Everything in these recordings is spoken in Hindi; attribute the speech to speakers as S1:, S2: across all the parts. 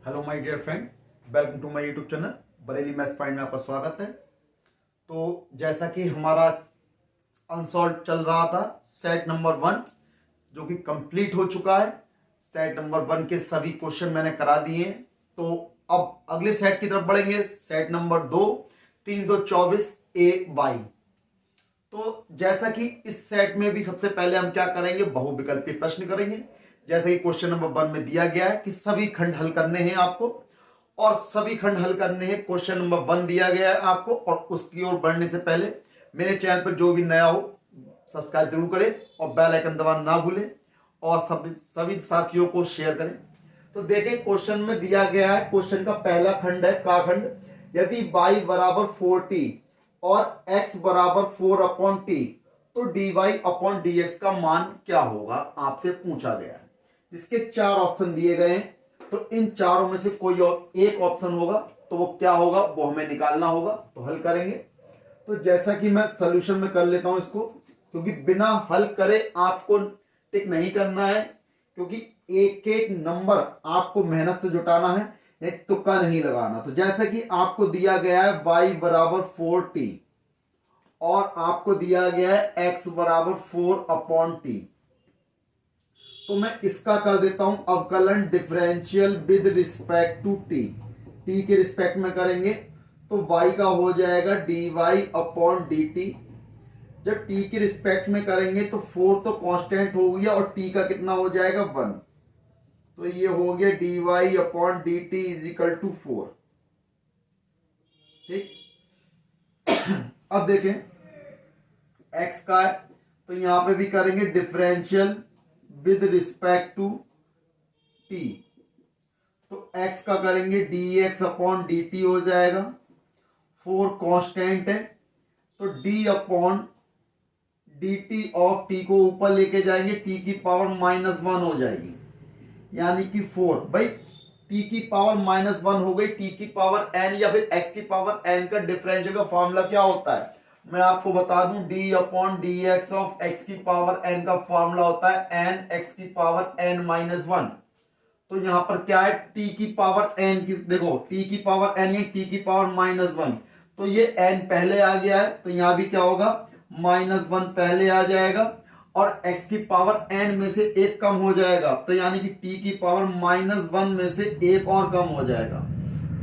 S1: Hello my dear friend, welcome to my YouTube channel Bareilly maths point में आपका स्वागत है। तो जैसा कि हमारा अनसॉल्व चल रहा था सेट नंबर 1 जो कि कंप्लीट हो चुका है। सेट नंबर 1 के सभी क्वेश्चन मैंने करा दिए हैं। तो अब अगले सेट की तरफ बढ़ेंगे। सेट नंबर 2 324 ए वाई। तो जैसा कि इस सेट में भी सबसे पहले हम क्या करेंगे, बहुविकल्पीय प्रश्न करेंगे। जैसे कि क्वेश्चन नंबर 1 में दिया गया है कि सभी खंड हल करने हैं आपको, और सभी खंड हल करने हैं। क्वेश्चन नंबर 1 दिया गया है आपको, और उसकी ओर बढ़ने से पहले मेरे चैनल पर जो भी नया हो सब्सक्राइब जरूर करें और बेल आइकन दबाना ना भूलें, और सभी साथियों को शेयर करें। तो देखें क्वेश्चन में दिया गया है, क्वेश्चन का पहला खंड है का खंड, यदि y बराबर 4t और x बराबर 4/t तो dy/dx का मान क्या होगा, आपसे पूछा गया है। इसके 4 ऑप्शन दिए गए हैं, तो इन चारों में से कोई और एक ऑप्शन होगा, तो वो क्या होगा वो हमें निकालना होगा। तो हल करेंगे। तो जैसा कि मैं सॉल्यूशन में कर लेता हूं इसको, क्योंकि बिना हल करे आपको टिक नहीं करना है, क्योंकि एक एक नंबर आपको मेहनत से जुटाना है, एक तुक्का नहीं लगाना। तो जैसा कि आपको दिया गया है y बराबर 4t और आपको दिया गया है x बराबर 4/t, तो मैं इसका कर देता हूं अवकलन differential with respect to t. T के रिस्पेक्ट में करेंगे तो y का हो जाएगा dy/dt। जब t के रिस्पेक्ट में करेंगे तो 4 तो कांस्टेंट हो गया और t का कितना हो जाएगा 1, तो ये हो गया dy/dt इज इक्वल टू 4। ठीक, अब देखें x का है तो यहां पे भी करेंगे differential with respect to t, तो x का करेंगे dx/dt हो जाएगा। 4 कांस्टेंट है तो d/dt ऑफ t को ऊपर लेके जाएंगे, t की पावर -1 हो जाएगी, यानी कि 4 भाई t की पावर -1 हो गई। t की पावर n या फिर x की पावर n का डिफरेंशियल का फॉर्मूला क्या होता है, मैं आपको बता दूं d/dx ऑफ x की पावर n का फॉर्मूला होता है n x की पावर n-1। तो यहां पर क्या है, t की पावर n की, देखो t की पावर n है, t की पावर -1, तो ये n पहले आ गया है, तो यहां भी क्या होगा -1 पहले आ जाएगा, और x की पावर n में से एक कम हो जाएगा, तो यानी कि t की पावर -1 में से एक और कम हो जाएगा,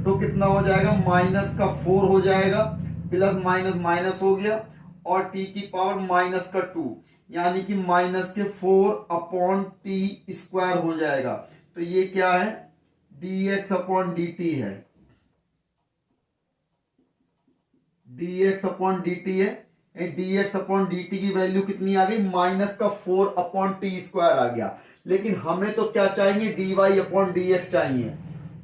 S1: तो कितना हो जाएगा -4 हो जाएगा, प्लस माइनस माइनस हो गया, और t की पावर -2 यानी कि -4/t² हो जाएगा। तो ये क्या है, dx/dt है, dx/dt है। dx/dt की वैल्यू कितनी आ गई, -4/t² आ गया। लेकिन हमें तो क्या चाहिए, dy/dx चाहिए,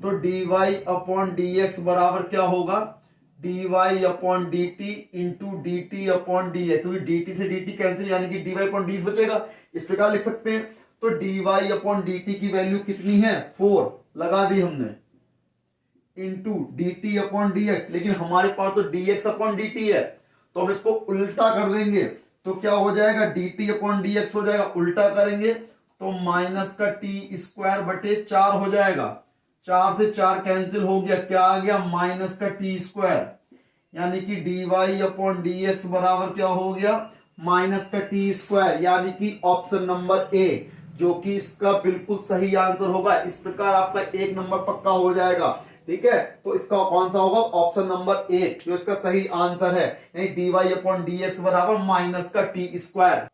S1: तो dy/dx बराबर क्या होगा, dy/dt इंटू dt/dx, क्योंकि dt से dt कैंसिल यानी कि dy/ds बचेगा। इस प्रकार लिख सकते हैं। तो dy/dt की वैल्यू कितनी है, 4 लगा दी हमने, इंटू dt/dx, लेकिन हमारे पास तो dx/dt है, तो हम इसको उल्टा कर देंगे, तो क्या हो जाएगा dt/dx हो जाएगा, उल्टा करेंगे तो -t² हो जाएगा। 4 से 4 कैंसिल हो गया, क्या आ गया -t², यानी कि dy/dx बराबर क्या हो गया -t², यानी कि ऑप्शन नंबर ए जो कि इसका बिल्कुल सही आंसर होगा। इस प्रकार आपका 1 नंबर पक्का हो जाएगा। ठीक है, तो इसका कौन सा होगा, ऑप्शन नंबर ए जो इसका सही आंसर है, यानी dy/dx बराबर -t²।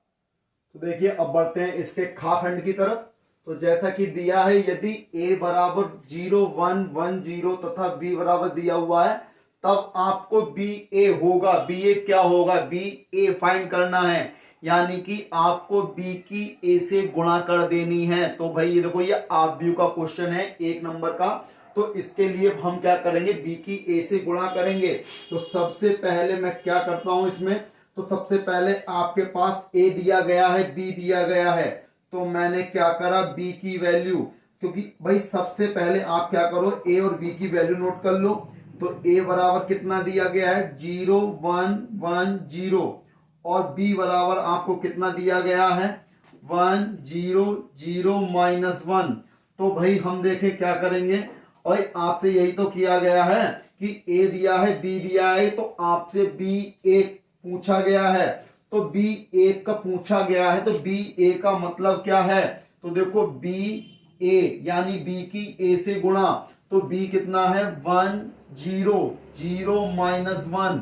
S1: तो देखिए अब बढ़ते हैं इसके खा खंड की तरफ। तो जैसा कि दिया है, यदि a बराबर 0 1 1 0 तथा b बराबर दिया हुआ है, तब आपको ba होगा, ba क्या होगा, ba फाइंड करना है, यानी कि आपको b की a से गुणा कर देनी है। तो भाई ये देखो, ये आव्यूह का क्वेश्चन है 1 नंबर का, तो इसके लिए हम क्या करेंगे, b की a से गुणा करेंगे। तो सबसे पहले मैं क्या करता हूं इसमें, तो सबसे पहले आपके पास a दिया गया है, b दिया गया है, तो मैंने क्या करा, b की वैल्यू, क्योंकि भाई सबसे पहले आप क्या करो, a और b की वैल्यू नोट कर लो। तो a बराबर कितना दिया गया है 0 1 1 0, और b बराबर आपको कितना दिया गया है 1 0 0 -1। तो भाई हम देखें क्या करेंगे, और आपसे यही तो किया गया है कि ए दिया है बी दिया है, तो आपसे बी एक पूछा गया है, तो बी एक का पूछा गया है, तो बी ए का मतलब क्या है, तो देखो बी ए यानी बी की ए से गुणा, तो बी कितना है 1 0 0 -1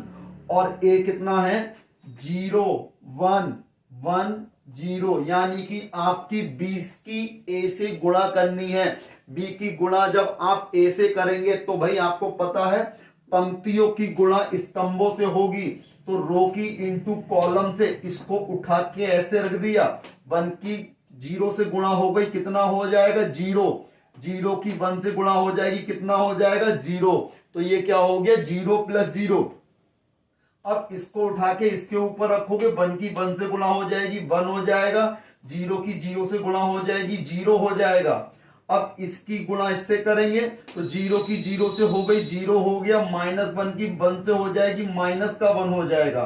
S1: और ए कितना है 0 1 1 0, यानी कि आपकी 20 की ए से गुणा करनी है। बी की गुणा जब आप ए से करेंगे तो भाई आपको पता है पंक्तियों की गुणा स्तंभों से होगी, तो रो की इंटू कॉलम से, इसको उठा के ऐसे रख दिया, 1 की 0 से गुणा हो गई, कितना हो जाएगा 0, 0 की 1 से गुणा हो जाएगी, कितना हो जाएगा 0, तो ये क्या हो गया 0 + 0। अब इसको उठा के इसके ऊपर रखोगे, 1 की 1 से गुणा हो जाएगी 1 हो जाएगा, 0 की 0 से गुणा हो जाएगी 0 हो जाएगा। अब इसकी गुणा इससे करेंगे तो 0 की 0 से हो गई 0 हो गया, -1 की 1 से हो जाएगी -1 हो जाएगा।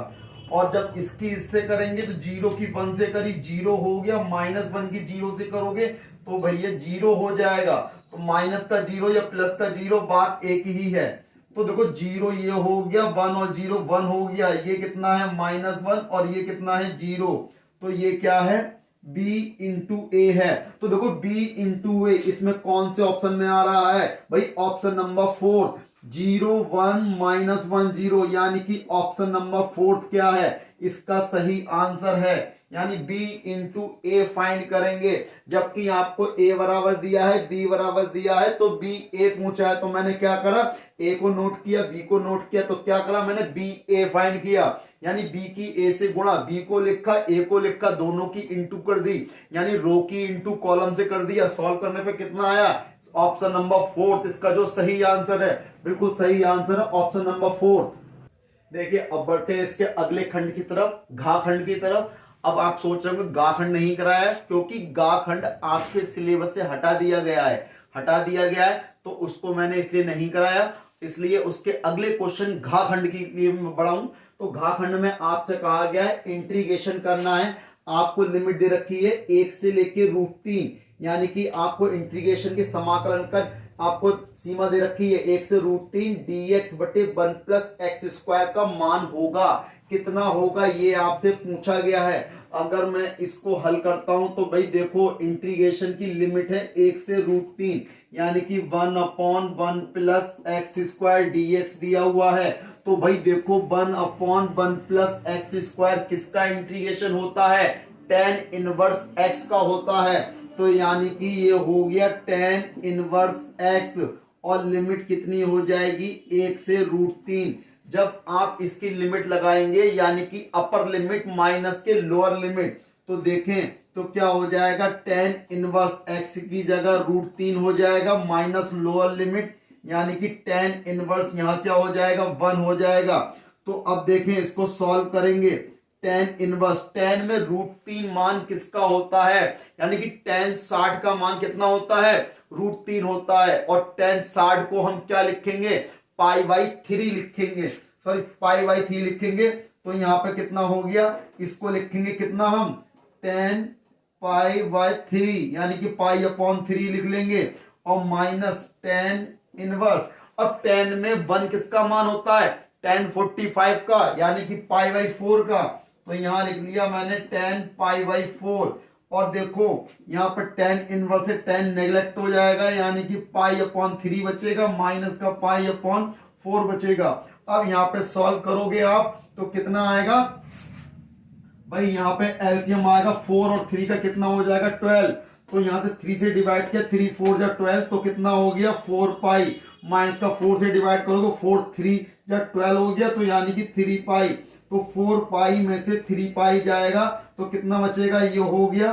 S1: और जब इसकी इससे करेंगे तो 0 की 1 से करी 0 हो गया, -1 की 0 से करोगे तो भैया 0 हो जाएगा। तो माइनस का 0 या प्लस का 0 बात एक ही है। तो देखो 0 ये हो गया, 1 और 0 1 हो गया, ये कितना है -1 और ये कितना है 0, तो ये क्या है b इंटू ए है। तो देखो b इंटू ए, इसमें कौन से ऑप्शन में आ रहा है भाई, ऑप्शन नंबर 4 0 1 -1 0, यानी कि ऑप्शन नंबर 4 क्या है, इसका सही आंसर है, यानी b इंटू ए फाइंड करेंगे। जबकि आपको a बराबर दिया है b बराबर दिया है, तो b a पूछा है, तो मैंने क्या करा a को नोट किया b को नोट किया, तो क्या करा मैंने b a फाइंड किया, यानी b की a से गुणा, b को लिखा a को लिखा, दोनों की इंटू कर दी, यानी रो की इंटू कॉलम से कर दिया। सॉल्व करने पे कितना आया, ऑप्शन नंबर 4 इसका जो सही आंसर है, बिल्कुल सही आंसर है ऑप्शन नंबर 4। देखिए अब बढ़ते हैं इसके अगले खंड की तरफ, घा खंड की तरफ। अब आप सोच रहे होंगे गा खंड नहीं कराया है, क्योंकि गा खंड आपके सिलेबस से हटा दिया गया है, तो उसको मैंने इसलिए नहीं कराया, इसलिए उसके अगले क्वेश्चन घा खंड के लिए मैं बढ़ाऊं। तो घा खंड में आपसे कहा गया है इंटीग्रेशन करना है, आपको लिमिट दे रखी है 1 से लेके √3, यानी कि आपको इंटीग्रेशन के समाकलन कर आपको सीमा दे रखी है 1 से √3 dx बटे 1 + x² का मान होगा, कितना होगा ये आपसे पूछा गया है। अगर मैं इसको हल करता हूं तो भाई देखो इंटीग्रेशन की लिमिट है 1 से √3, यानी कि 1/1 + x² dx दिया हुआ है। तो भाई देखो 1/1 + x² किसका इंटीग्रेशन होता है, tan इनवर्स x का होता है, तो यानी कि ये हो गया tan इनवर्स x, और लिमिट कितनी हो जाएगी 1 से √3। जब आप इसकी लिमिट लगाएंगे यानी कि अपर लिमिट माइनस के लोअर लिमिट, तो देखें तो क्या हो जाएगा tan इनवर्स x की जगह √3 हो जाएगा, माइनस लोअर लिमिट यानी कि tan इनवर्स यहां क्या हो जाएगा 1 हो जाएगा। तो अब देखें इसको सॉल्व करेंगे, tan इनवर्स, tan में √3 मान किसका होता है, यानी कि tan 60 का मान कितना होता है √3 होता है, और tan 60 को हम क्या लिखेंगे π/3 लिखेंगे, सॉरी π/3 लिखेंगे। तो यहां पे कितना हो गया, इसको लिखेंगे कितना हम tan π/3, यानी कि π/3 लिख लेंगे, और माइनस tan इनवर्स। अब tan में 1 किसका मान होता है tan 45 का, यानी कि π/4 का, तो यहां लिख लिया मैंने tan π/4। और देखो यहां पर tan इनवर्स से tan नेग्लेक्ट हो जाएगा, यानी कि π/3 बचेगा, माइनस का π/4 बचेगा। अब यहां पे सॉल्व करोगे आप तो कितना आएगा भाई, यहां पे एलसीएम आएगा 4 और 3 का, कितना हो जाएगा 12, तो यहां से 3 से डिवाइड किया, 3 4 जा 12, तो कितना हो गया 4π, माइनस का 4 से डिवाइड करोगे 4 3 जा 12 हो गया, तो यानी कि 3π, तो 4π में से 3π जाएगा, तो कितना बचेगा, ये हो गया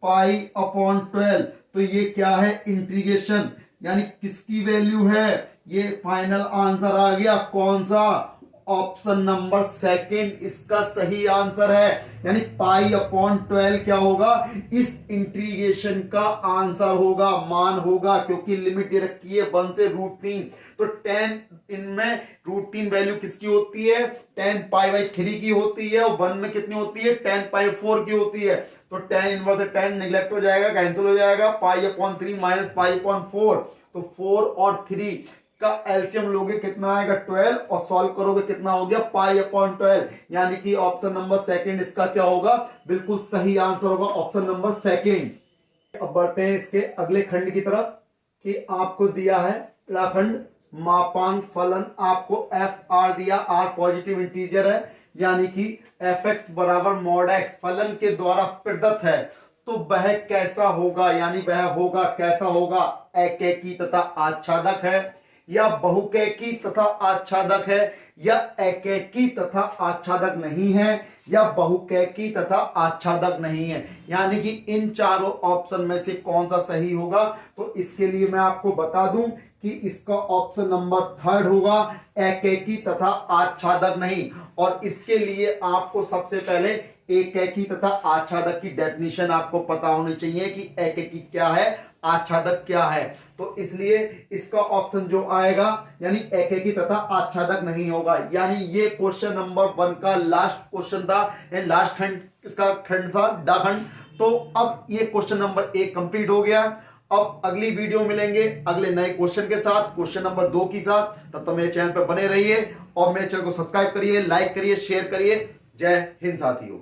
S1: π/12। तो ये क्या है इंटीग्रेशन, यानी किसकी वैल्यू है, ये फाइनल आंसर आ गया, कौन सा ऑप्शन नंबर 2 इसका सही आंसर है, यानी π/12 क्या होगा, इस इंटीग्रेशन का आंसर होगा, मान होगा, क्योंकि लिमिट दे रखी है 1 से √3, तो tan इनमें √3 वैल्यू किसकी होती है tan π/3 की होती है, और 1 में कितनी होती है tan π/4 की होती है, तो tan इनवर्स से tan नेग्लेक्ट हो जाएगा, कैंसिल हो जाएगा, π/3 माइनस π/4, तो 4 और 3 का एलसीएम लोगे कितना आएगा 12 और सॉल्व करोगे कितना हो गया π/12, यानी कि ऑप्शन नंबर सेकंड इसका क्या होगा, बिल्कुल सही आंसर होगा ऑप्शन नंबर सेकंड। अब बढ़ते हैं इसके अगले खंड की तरफ कि आपको दिया है अगला खंड मापांक फलन, आपको एफ आर दिया, आर पॉजिटिव इंटीजर है यानी कि एफ एक्स बराबर मॉड एक्स फलन के द्वारा प्रदत्त है, तो वह कैसा होगा, यानी वह होगा कैसा होगा, एकैकी तथा आच्छादक है या बहुकैकी तथा आच्छादक है या एकैकी तथा आच्छादक नहीं है या बहुकैकी तथा आच्छादक नहीं है, यानी कि इन चारों ऑप्शन में से कौन सा सही होगा। तो इसके लिए मैं आपको बता दूं कि इसका ऑप्शन नंबर थर्ड होगा, एकैकी तथा आच्छादक नहीं। और इसके लिए आपको सबसे पहले एकैकी तथा आच्छादक की डेफिनेशन आपको पता होनी चाहिए कि एकैकी क्या है, आच्छादक क्या है। तो इसलिए इसका ऑप्शन जो आएगा यानी एकैकी तथा आच्छादक नहीं होगा, यानी ये क्वेश्चन नंबर 1 का लास्ट क्वेश्चन था, लास्ट खंड इसका खंड था डा खंड। तो अब ये क्वेश्चन नंबर 1 कंप्लीट हो गया। अब अगली वीडियो मिलेंगे अगले नए क्वेश्चन के साथ, क्वेश्चन नंबर 2 के साथ। तब तक मेरे चैनल पर बने रहिए और मेरे चैनल को सब्सक्राइब करिए, लाइक करिए, शेयर करिए। जय हिंद साथियों।